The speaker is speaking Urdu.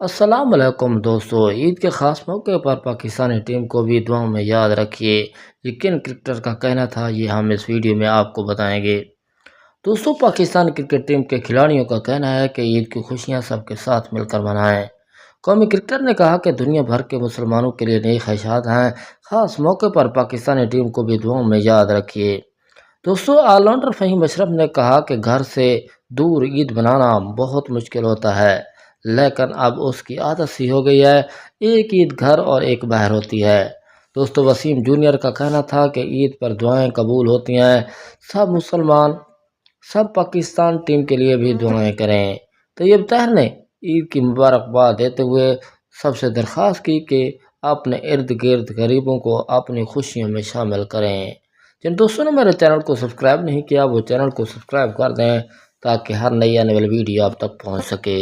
السلام علیکم دوستو، عید کے خاص موقع پر پاکستانی ٹیم کو بھی دعاؤں میں یاد رکھیے۔ یہ کن کرکٹر کا کہنا تھا، یہ ہم اس ویڈیو میں آپ کو بتائیں گے۔ دوستو، پاکستان کرکٹ ٹیم کے کھلاڑیوں کا کہنا ہے کہ عید کی خوشیاں سب کے ساتھ مل کر منائیں۔ قومی کرکٹر نے کہا کہ دنیا بھر کے مسلمانوں کے لیے نئی خواہشات ہیں، خاص موقع پر پاکستانی ٹیم کو بھی دعاؤں میں یاد رکھیے۔ دوستو، آل راؤنڈر فہیم اشرف نے کہا کہ گھر سے دور عید منانا بہت مشکل ہوتا ہے، لیکن اب اس کی عادت سی ہو گئی ہے۔ ایک عید گھر اور ایک باہر ہوتی ہے۔ دوستو، وسیم جونیئر کا کہنا تھا کہ عید پر دعائیں قبول ہوتی ہیں، سب پاکستان ٹیم کے لیے بھی دعائیں کریں۔ طیب طاہر نے عید کی مبارکباد دیتے ہوئے سب سے درخواست کی کہ اپنے ارد گرد غریبوں کو اپنی خوشیوں میں شامل کریں۔ جن دوستوں نے میرے چینل کو سبسکرائب نہیں کیا وہ چینل کو سبسکرائب کر دیں تاکہ ہر نئی آنے والی ویڈیو آپ تک پہنچ سکے۔